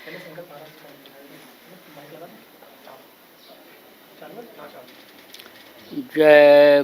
जय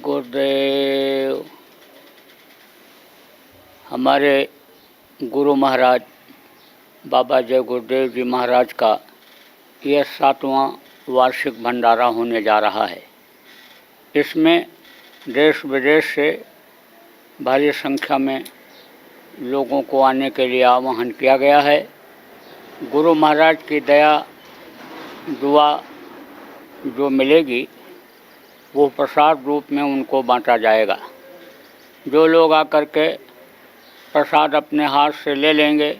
गुरुदेव। हमारे गुरु महाराज बाबा जय गुरुदेव जी महाराज का यह 7वां वार्षिक भंडारा होने जा रहा है। इसमें देश विदेश से भारी संख्या में लोगों को आने के लिए आह्वान किया गया है। गुरु महाराज की दया दुआ जो मिलेगी वो प्रसाद रूप में उनको बांटा जाएगा। जो लोग आकर के प्रसाद अपने हाथ से ले लेंगे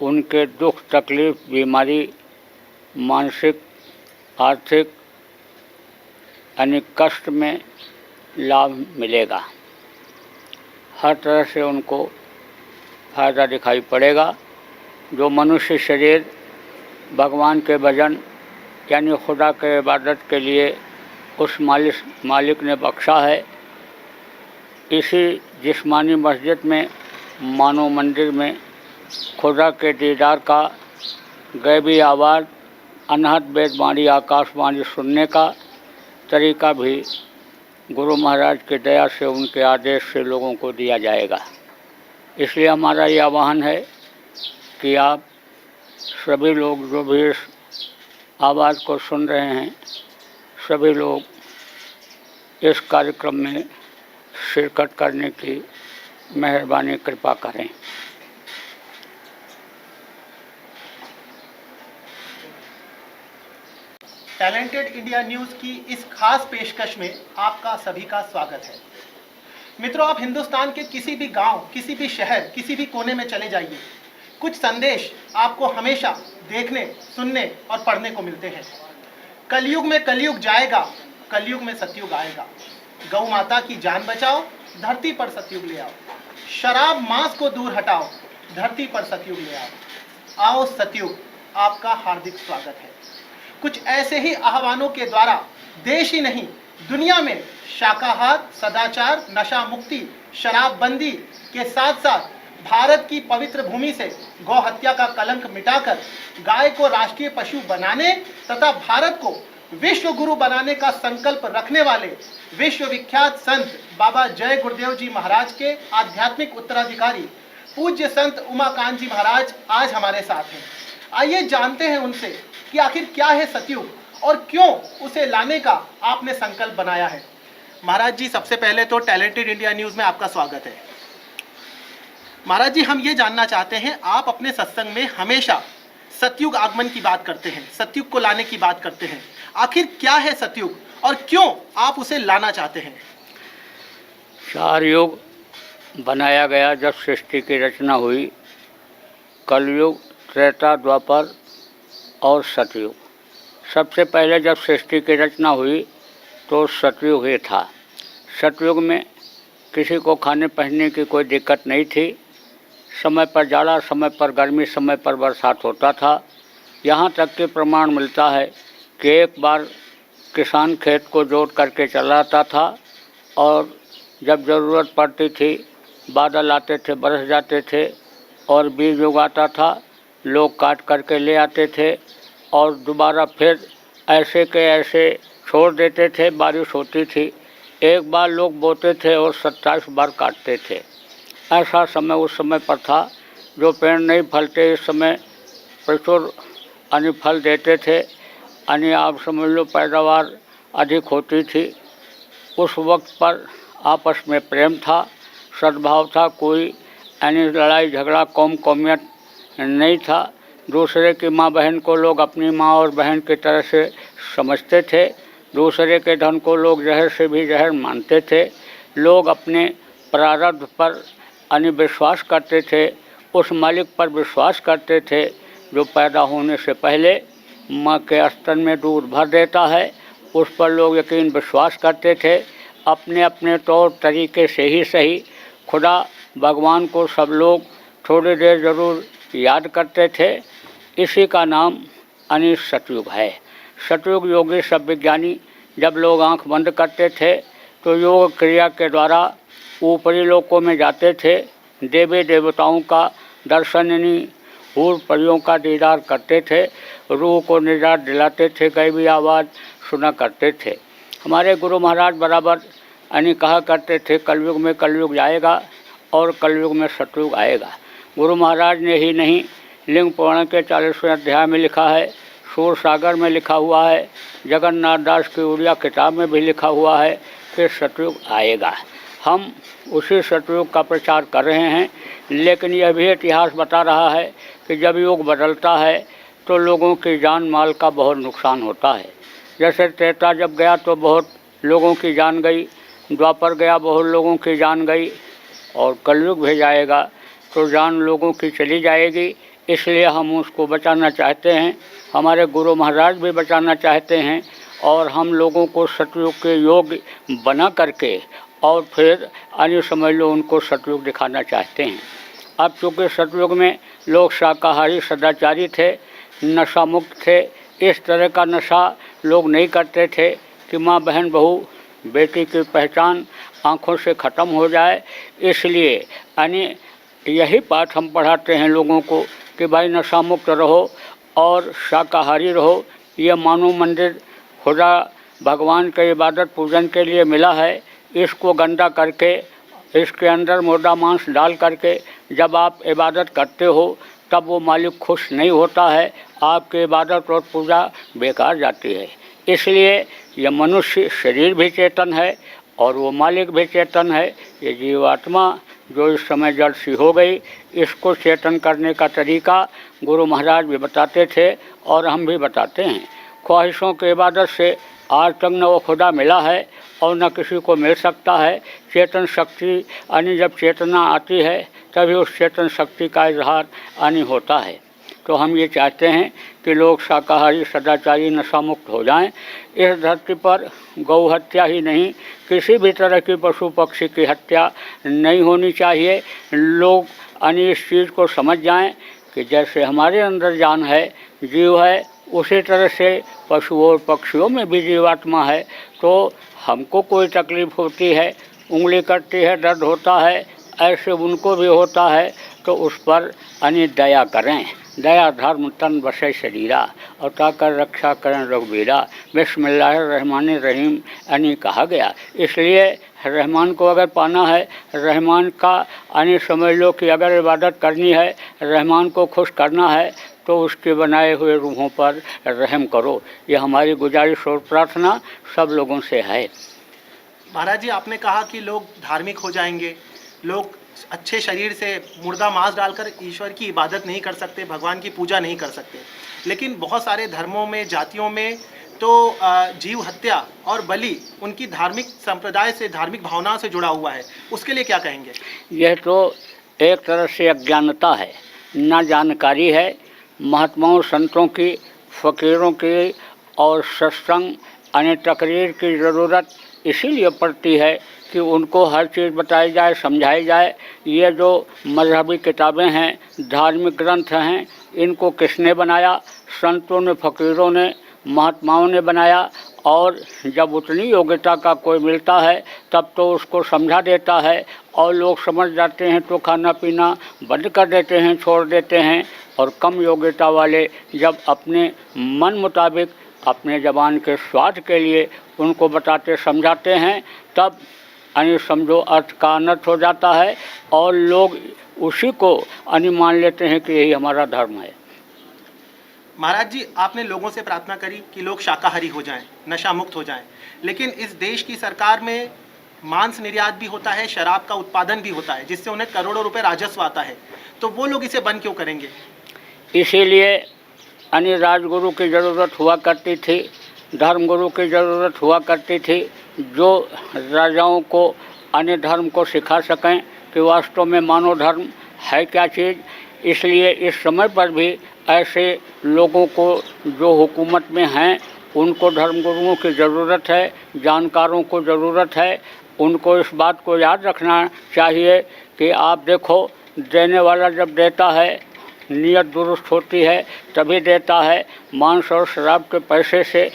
उनके दुख तकलीफ़ बीमारी मानसिक आर्थिक यानी कष्ट में लाभ मिलेगा। हर तरह से उनको फ़ायदा दिखाई पड़ेगा। जो मनुष्य शरीर भगवान के भजन यानी खुदा के इबादत के लिए उस मालिक ने बख्शा है, इसी जिस्मानी मस्जिद में मानव मंदिर में खुदा के दीदार का गैबी आवाज़ अनहद वेदवाणी आकाशवाणी सुनने का तरीका भी गुरु महाराज के दया से उनके आदेश से लोगों को दिया जाएगा। इसलिए हमारा ये आह्वान है कि आप सभी लोग जो भी इस आवाज़ को सुन रहे हैं, सभी लोग इस कार्यक्रम में शिरकत करने की मेहरबानी कृपा करें। टैलेंटेड इंडिया न्यूज़ की इस खास पेशकश में आपका सभी का स्वागत है। मित्रों, आप हिंदुस्तान के किसी भी गांव, किसी भी शहर, किसी भी कोने में चले जाइए, कुछ संदेश आपको हमेशा देखने, सुनने और पढ़ने को मिलते हैं। कलयुग में कलयुग जाएगा, कलयुग में सतयुग आएगा। गौ माता की जान बचाओ, धरती पर सतयुग ले आओ। शराब मांस को दूर हटाओ, धरती पर सतयुग ले आओ। आओ सतयुग, आपका हार्दिक स्वागत है। कुछ ऐसे ही आह्वानों के द्वारा देश ही नहीं दुनिया में शाकाहार, सदाचार, नशा मुक्ति, शराबबंदी के साथ साथ भारत की पवित्र भूमि से गौ हत्या का कलंक मिटाकर गाय को राष्ट्रीय पशु बनाने तथा भारत को विश्व गुरु बनाने का संकल्प रखने वाले विश्व विख्यात संत बाबा जय गुरुदेव जी महाराज के आध्यात्मिक उत्तराधिकारी पूज्य संत उमाकांत जी महाराज आज हमारे साथ हैं। आइए जानते हैं उनसे कि आखिर क्या है सतयुग और क्यों उसे लाने का आपने संकल्प बनाया है। महाराज जी, सबसे पहले तो टैलेंटेड इंडिया न्यूज़ में आपका स्वागत है। महाराज जी, हम ये जानना चाहते हैं, आप अपने सत्संग में हमेशा सतयुग आगमन की बात करते हैं, सतयुग को लाने की बात करते हैं। आखिर क्या है सतयुग और क्यों आप उसे लाना चाहते हैं? 4 युग बनाया गया जब सृष्टि की रचना हुई। कलयुग, त्रेता, द्वापर और सतयुग। सबसे पहले जब सृष्टि की रचना हुई तो सतयुग ही था। सतयुग में किसी को खाने पहनने की कोई दिक्कत नहीं थी। समय पर जाड़ा, समय पर गर्मी, समय पर बरसात होता था। यहाँ तक कि प्रमाण मिलता है कि एक बार किसान खेत को जोत करके चलाता था और जब ज़रूरत पड़ती थी बादल आते थे, बरस जाते थे और बीज उगाता था। लोग काट करके ले आते थे और दोबारा फिर ऐसे के ऐसे छोड़ देते थे। बारिश होती थी, एक बार लोग बोते थे और 27 बार काटते थे। ऐसा समय उस समय पर था। जो पेड़ नहीं फलते इस समय प्रचुर अन्य फल देते थे, अन्य आप समझ लो पैदावार अधिक होती थी। उस वक्त पर आपस में प्रेम था, सद्भाव था, कोई अन्य लड़ाई झगड़ा कौमियत नहीं था। दूसरे की माँ बहन को लोग अपनी माँ और बहन की तरह से समझते थे। दूसरे के धन को लोग जहर से भी जहर मानते थे। लोग अपने प्रारब्ध पर विश्वास करते थे, उस मालिक पर विश्वास करते थे जो पैदा होने से पहले माँ के स्तन में दूध भर देता है। उस पर लोग यकीन विश्वास करते थे। अपने अपने तौर तरीके से ही सही खुदा भगवान को सब लोग थोड़ी देर ज़रूर याद करते थे। इसी का नाम सतयुग है। सतयुग योगी सब विज्ञानी जब लोग आंख बंद करते थे तो योग क्रिया के द्वारा ऊपरी लोकों में जाते थे। देवी देवताओं का दर्शन यानी हूर परियों का दीदार करते थे, रूह को निजात दिलाते थे, गैबी आवाज़ सुना करते थे। हमारे गुरु महाराज बराबर कहा करते थे, कलयुग में कलयुग जाएगा और कलयुग में सतयुग आएगा। गुरु महाराज ने ही नहीं, लिंग पुराण के 40वें अध्याय में लिखा है, सूर सागर में लिखा हुआ है, जगन्नाथ दास की उड़िया किताब में भी लिखा हुआ है कि सतयुग आएगा। हम उसी सतयुग का प्रचार कर रहे हैं, लेकिन यह भी इतिहास बता रहा है कि जब युग बदलता है तो लोगों की जान माल का बहुत नुकसान होता है। जैसे त्रेता जब गया तो बहुत लोगों की जान गई, द्वापर गया बहुत लोगों की जान गई, और कलयुग भी जाएगा तो जान लोगों की चली जाएगी। इसलिए हम उसको बचाना चाहते हैं, हमारे गुरु महाराज भी बचाना चाहते हैं, और हम लोगों को सतयुग के योग्य बना करके और फिर समझ लो उनको सतयुग दिखाना चाहते हैं। अब चूँकि सतयुग में लोग शाकाहारी सदाचारी थे, नशा मुक्त थे, इस तरह का नशा लोग नहीं करते थे कि माँ बहन बहू बेटी की पहचान आँखों से ख़त्म हो जाए। इसलिए यही पाठ हम पढ़ाते हैं लोगों को कि भाई नशा मुक्त रहो और शाकाहारी रहो। ये मानो मंदिर खुदा भगवान के इबादत पूजन के लिए मिला है, इसको गंदा करके इसके अंदर मुर्दा मांस डाल करके जब आप इबादत करते हो तब वो मालिक खुश नहीं होता है, आपकी इबादत और पूजा बेकार जाती है। इसलिए यह मनुष्य शरीर भी चेतन है और वो मालिक भी चेतन है। ये जीवात्मा जो इस समय जड़ सी हो गई, इसको चेतन करने का तरीका गुरु महाराज भी बताते थे और हम भी बताते हैं। ख्वाहिशों की इबादत से आज तक न वो खुदा मिला है और न किसी को मिल सकता है। चेतन शक्ति जब चेतना आती है तभी उस चेतन शक्ति का इजहार होता है। तो हम ये चाहते हैं कि लोग शाकाहारी सदाचारी नशा मुक्त हो जाएं। इस धरती पर गौ हत्या ही नहीं, किसी भी तरह की पशु पक्षी की हत्या नहीं होनी चाहिए। लोग इस चीज़ को समझ जाएं कि जैसे हमारे अंदर जान है, जीव है, उसी तरह से पशुओं और पक्षियों में भी जीवात्मा है। तो हमको कोई तकलीफ़ होती है, उंगली कटती है, दर्द होता है, ऐसे उनको भी होता है, तो उस पर दया करें। दया धर्म तन बसे शरीरा और ताकर रक्षा करें रघुवीरा। बिस्मिल्लाहिर्रहमानिर्रहीम कहा गया। इसलिए रहमान को अगर पाना है, रहमान का समझ लो कि अगर इबादत करनी है, रहमान को खुश करना है, तो उसके बनाए हुए रूहों पर रहम करो। ये हमारी गुजारिश और प्रार्थना सब लोगों से है। महाराज जी, आपने कहा कि लोग धार्मिक हो जाएंगे, लोग अच्छे शरीर से मुर्दा मांस डालकर ईश्वर की इबादत नहीं कर सकते, भगवान की पूजा नहीं कर सकते। लेकिन बहुत सारे धर्मों में, जातियों में तो जीव हत्या और बलि उनकी धार्मिक संप्रदाय से, धार्मिक भावनाओं से जुड़ा हुआ है। उसके लिए क्या कहेंगे? यह तो एक तरह से अज्ञानता है, ना जानकारी है। महात्माओं संतों की, फ़कीरों की और सत्संग तकरीर की ज़रूरत इसीलिए पड़ती है कि उनको हर चीज़ बताई जाए, समझाई जाए। ये जो मजहबी किताबें हैं, धार्मिक ग्रंथ हैं, इनको किसने बनाया? संतों ने, फ़कीरों ने, महात्माओं ने बनाया। और जब उतनी योग्यता का कोई मिलता है तब तो उसको समझा देता है और लोग समझ जाते हैं तो खाना पीना बंद कर देते हैं, छोड़ देते हैं। और कम योग्यता वाले जब अपने मन मुताबिक, अपने ज़बान के स्वाद के लिए उनको बताते समझाते हैं, तब समझो अर्थ का अनर्थ हो जाता है और लोग उसी को मान लेते हैं कि यही हमारा धर्म है। महाराज जी, आपने लोगों से प्रार्थना करी कि लोग शाकाहारी हो जाएं, नशा मुक्त हो जाएं, लेकिन इस देश की सरकार में मांस निर्यात भी होता है, शराब का उत्पादन भी होता है, जिससे उन्हें करोड़ों रुपए राजस्व आता है। तो वो लोग इसे बंद क्यों करेंगे? इसीलिए राजगुरु की ज़रूरत हुआ करती थी, धर्मगुरु की ज़रूरत हुआ करती थी, जो राजाओं को अन्य धर्म को सिखा सकें कि वास्तव में मानव धर्म है क्या चीज़। इसलिए इस समय पर भी ऐसे लोगों को जो हुकूमत में हैं, उनको धर्मगुरुओं की ज़रूरत है, जानकारों को ज़रूरत है। उनको इस बात को याद रखना चाहिए कि आप देखो, देने वाला जब देता है, नीयत दुरुस्त होती है तभी देता है। मांस और शराब के पैसे से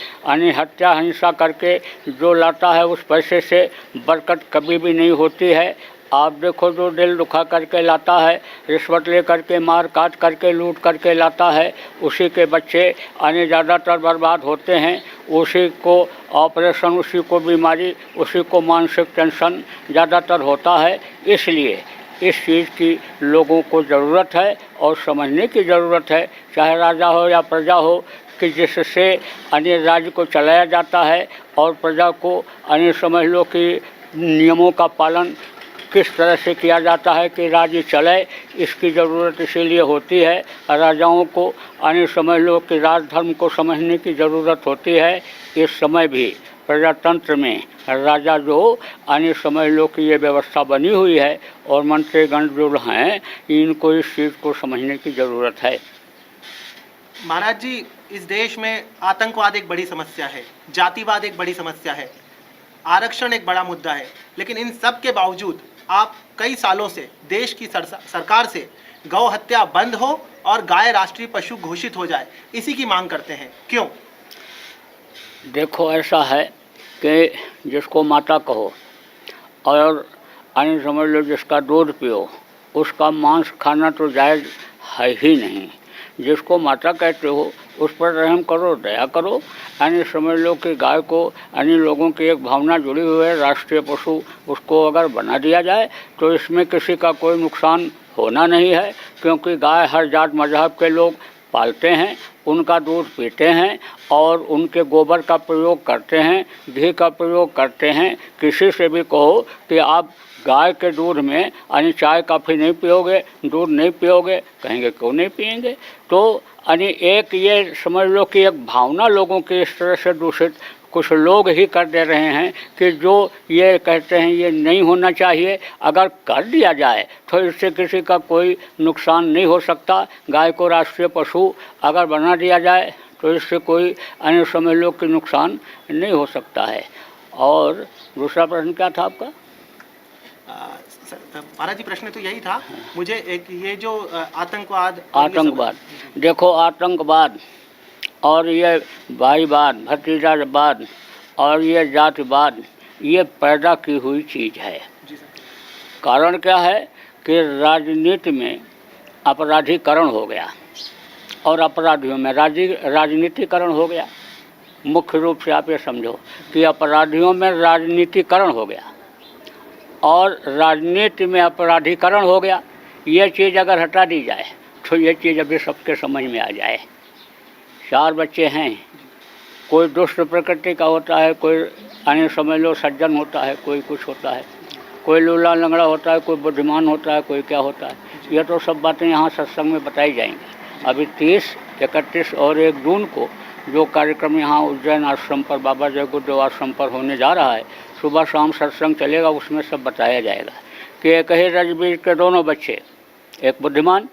हत्या हिंसा करके जो लाता है, उस पैसे से बरकत कभी भी नहीं होती है। आप देखो जो दिल दुखा करके लाता है, रिश्वत ले करके, मार काट करके, लूट करके लाता है, उसी के बच्चे यानी ज़्यादातर बर्बाद होते हैं। उसी को ऑपरेशन, उसी को बीमारी, उसी को मानसिक टेंशन ज़्यादातर होता है। इसलिए इस चीज़ की लोगों को ज़रूरत है और समझने की ज़रूरत है, चाहे राजा हो या प्रजा हो, कि जिससे अन्य राज्य को चलाया जाता है और प्रजा को अन्य समझ लो कि नियमों का पालन किस तरह से किया जाता है कि राज्य चले, इसकी ज़रूरत इसीलिए होती है। राजाओं को अन्य समझ लो कि राजधर्म को समझने की ज़रूरत होती है। इस समय भी प्रजातंत्र में राजा जो अन्य समझ लो कि ये व्यवस्था बनी हुई है और मंत्रीगण जो हैं, इनको इस चीज़ को समझने की ज़रूरत है। महाराज जी, इस देश में आतंकवाद एक बड़ी समस्या है, जातिवाद एक बड़ी समस्या है, आरक्षण एक बड़ा मुद्दा है, लेकिन इन सब के बावजूद आप कई सालों से देश की सरकार से गौ हत्या बंद हो और गाय राष्ट्रीय पशु घोषित हो जाए, इसी की मांग करते हैं, क्यों? देखो, ऐसा है कि जिसको माता कहो और अन्य समझ लो जिसका दूध पियो, उसका मांस खाना तो जायज़ है ही नहीं। जिसको माता कहते हो उस पर रहम करो, दया करो। अन्य समझ लो कि गाय को अन्य लोगों की एक भावना जुड़ी हुई है, राष्ट्रीय पशु, उसको अगर बना दिया जाए तो इसमें किसी का कोई नुकसान होना नहीं है, क्योंकि गाय हर जात मजहब के लोग पालते हैं, उनका दूध पीते हैं और उनके गोबर का प्रयोग करते हैं, घी का प्रयोग करते हैं। किसी से भी कहो कि आप गाय के दूध में यानी चाय काफ़ी नहीं पियोगे, दूध नहीं पियोगे, कहेंगे क्यों नहीं पिएंगे। तो यानी एक ये समझ लो कि एक भावना लोगों की इस तरह से दूषित कुछ लोग ही कर दे रहे हैं कि जो ये कहते हैं ये नहीं होना चाहिए, अगर कर दिया जाए तो इससे किसी का कोई नुकसान नहीं हो सकता। गाय को राष्ट्रीय पशु अगर बना दिया जाए तो इससे कोई अन्य समझ लो कि नुकसान नहीं हो सकता है। और दूसरा प्रश्न क्या था आपका? महाराज जी, प्रश्न तो यही था मुझे, एक ये जो आतंकवाद देखो, आतंकवाद और ये भाईवाद, भतीजावाद और ये जातिवाद, ये पैदा की हुई चीज़ है। कारण क्या है कि राजनीति में अपराधीकरण हो गया और अपराधियों में राजनीतिकरण हो गया। मुख्य रूप से आप ये समझो कि अपराधियों में राजनीतिकरण हो गया और राजनीति में अपराधीकरण हो गया। ये चीज़ अगर हटा दी जाए तो ये चीज़ अभी सबके समझ में आ जाए। 4 बच्चे हैं, कोई दुष्ट प्रकृति का होता है, कोई अन्य समझ लो सज्जन होता है, कोई कुछ होता है, कोई लूला लंगड़ा होता है, कोई बुद्धिमान होता है, कोई क्या होता है। ये तो सब बातें यहाँ सत्संग में बताई जाएंगी। अभी 30, 31 और 1 जून को जो कार्यक्रम यहाँ उज्जैन आश्रम पर, बाबा जय गुरुदेव आश्रम पर होने जा रहा है, सुबह शाम सत्संग चलेगा, उसमें सब बताया जाएगा कि एक ही रजबीर के दोनों बच्चे, एक बुद्धिमान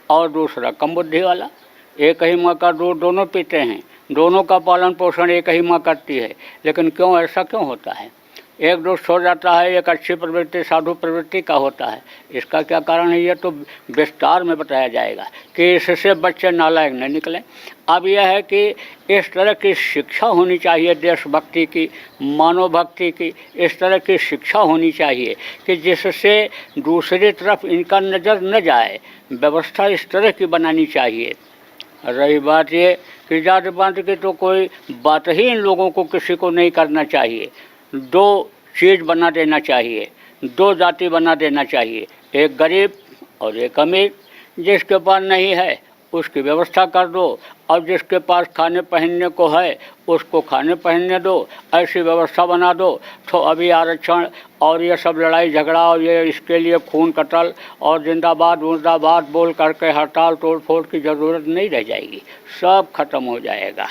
और दूसरा कम बुद्धि वाला, एक ही माँ का दूध दोनों पीते हैं, दोनों का पालन पोषण एक ही माँ करती है। लेकिन क्यों, ऐसा क्यों होता है? एक दुष्ट हो जाता है, एक अच्छी प्रवृत्ति साधु प्रवृत्ति का होता है। इसका क्या कारण है, ये तो विस्तार में बताया जाएगा कि इससे बच्चे नालायक नहीं निकलें। अब यह है कि इस तरह की शिक्षा होनी चाहिए, देशभक्ति की, मानव भक्ति की, इस तरह की शिक्षा होनी चाहिए कि जिससे दूसरी तरफ इनका नज़र न जाए। व्यवस्था इस तरह की बनानी चाहिए। रही बात ये कि जाति पात की, तो कोई बात ही इन लोगों को किसी को नहीं करना चाहिए। 2 चीज़ बना देना चाहिए, 2 जाति बना देना चाहिए, एक गरीब और एक अमीर। जिसके पास नहीं है उसकी व्यवस्था कर दो और जिसके पास खाने पहनने को है उसको खाने पहनने दो, ऐसी व्यवस्था बना दो। तो अभी आरक्षण और ये सब लड़ाई झगड़ा और ये इसके लिए खून कतल और जिंदाबाद मुर्दाबाद बोल करके हड़ताल तोड़ फोड़ की ज़रूरत नहीं रह जाएगी, सब खत्म हो जाएगा।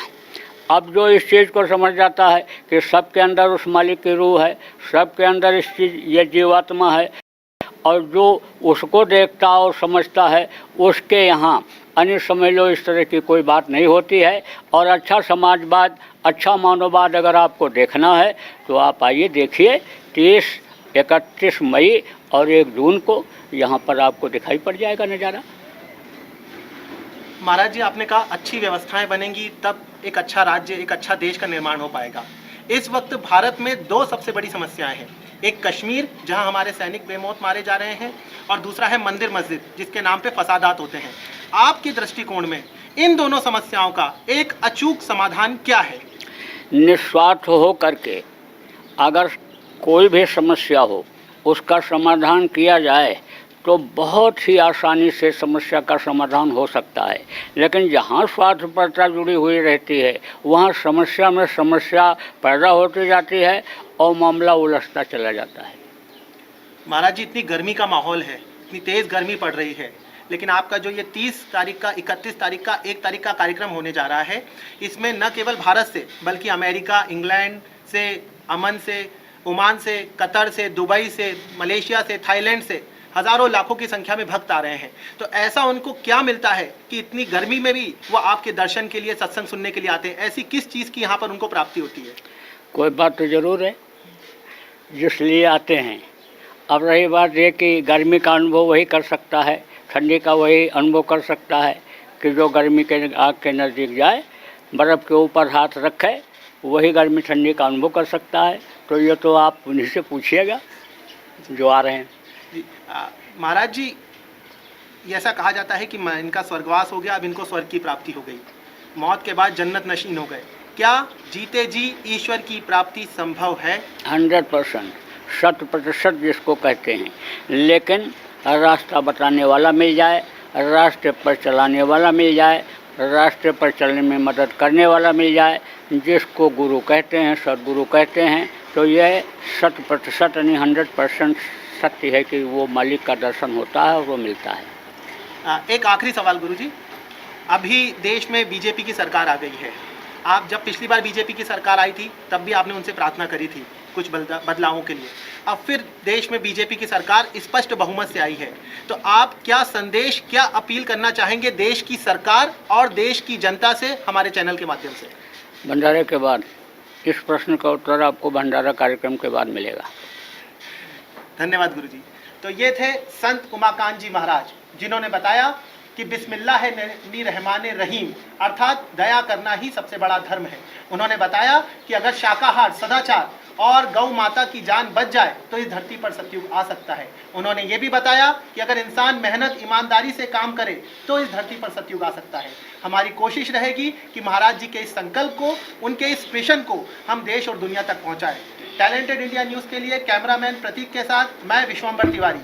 अब जो इस चीज़ को समझ जाता है कि सबके अंदर उस मालिक की रूह है, सबके अंदर इस चीज़ ये जीवात्मा है, और जो उसको देखता और समझता है उसके यहाँ अन्य समझ लो इस तरह की कोई बात नहीं होती है। और अच्छा समाजवाद, अच्छा मानववाद अगर आपको देखना है तो आप आइए, देखिए 30, 31 मई और 1 जून को यहाँ पर आपको दिखाई पड़ जाएगा नज़ारा। महाराज जी, आपने कहा अच्छी व्यवस्थाएं बनेंगी तब एक अच्छा राज्य, एक अच्छा देश का निर्माण हो पाएगा। इस वक्त भारत में 2 सबसे बड़ी समस्याएं हैं। एक कश्मीर जहां हमारे सैनिक बेमौत मारे जा रहे हैं, और दूसरा है मंदिर मस्जिद जिसके नाम पे फसादात होते हैं। आपके दृष्टिकोण में इन दोनों समस्याओं का एक अचूक समाधान क्या है? निस्वार्थ हो करके अगर कोई भी समस्या हो उसका समाधान किया जाए तो बहुत ही आसानी से समस्या का समाधान हो सकता है। लेकिन जहाँ स्वार्थपरता जुड़ी हुई रहती है वहाँ समस्या में समस्या पैदा होती जाती है और मामला उलझता चला जाता है। महाराज जी, इतनी गर्मी का माहौल है, इतनी तेज़ गर्मी पड़ रही है, लेकिन आपका जो ये 30 तारीख का, 31 तारीख का, 1 तारीख का कार्यक्रम होने जा रहा है, इसमें न केवल भारत से बल्कि अमेरिका, इंग्लैंड से, अमन से, ओमान से, कतर से, दुबई से, मलेशिया से, थाईलैंड से हज़ारों लाखों की संख्या में भक्त आ रहे हैं। तो ऐसा उनको क्या मिलता है कि इतनी गर्मी में भी वो आपके दर्शन के लिए, सत्संग सुनने के लिए आते हैं? ऐसी किस चीज़ की यहाँ पर उनको प्राप्ति होती है? कोई बात तो ज़रूर है जिस लिए आते हैं। अब रही बात ये कि गर्मी का अनुभव वही कर सकता है, ठंडी का वही अनुभव कर सकता है कि जो गर्मी के आग के नज़दीक जाए, बर्फ़ के ऊपर हाथ रखे, वही गर्मी ठंडी का अनुभव कर सकता है। तो ये तो आप उन्हीं से पूछिएगा जो आ रहे हैं। महाराज जी, ऐसा कहा जाता है कि इनका स्वर्गवास हो गया, अब इनको स्वर्ग की प्राप्ति हो गई, मौत के बाद जन्नत नशीन हो गए। क्या जीते जी ईश्वर की प्राप्ति संभव है? 100%, 100% जिसको कहते हैं। लेकिन रास्ता बताने वाला मिल जाए, रास्ते पर चलाने वाला मिल जाए, रास्ते पर चलने में मदद करने वाला मिल जाए, जिसको गुरु कहते हैं, सदगुरु कहते हैं, तो यह 100% यानी 100% सत्य है कि वो मालिक का दर्शन होता है और वो मिलता है। एक आखिरी सवाल गुरु जी, अभी देश में बीजेपी की सरकार आ गई है। आप जब पिछली बार बीजेपी की सरकार आई थी तब भी आपने उनसे प्रार्थना करी थी कुछ बदलावों के लिए। अब फिर देश में बीजेपी की सरकार स्पष्ट बहुमत से आई है, तो आप क्या संदेश, क्या अपील करना चाहेंगे देश की सरकार और देश की जनता से हमारे चैनल के माध्यम से? भंडारे के बाद इस प्रश्न का उत्तर आपको भंडारा कार्यक्रम के बाद मिलेगा। धन्यवाद गुरु जी। तो ये थे संत उमाकांत जी महाराज, जिन्होंने बताया कि बिस्मिल्लाह रहमान रहीम अर्थात दया करना ही सबसे बड़ा धर्म है। उन्होंने बताया कि अगर शाकाहार, सदाचार और गौ माता की जान बच जाए तो इस धरती पर सतयुग आ सकता है। उन्होंने ये भी बताया कि अगर इंसान मेहनत, ईमानदारी से काम करे तो इस धरती पर सतयुग आ सकता है। हमारी कोशिश रहेगी कि महाराज जी के इस संकल्प को, उनके इस मिशन को हम देश और दुनिया तक पहुँचाएँ। टैलेंटेड इंडिया न्यूज़ के लिए कैमरामैन प्रतीक के साथ मैं विश्वंबर तिवारी।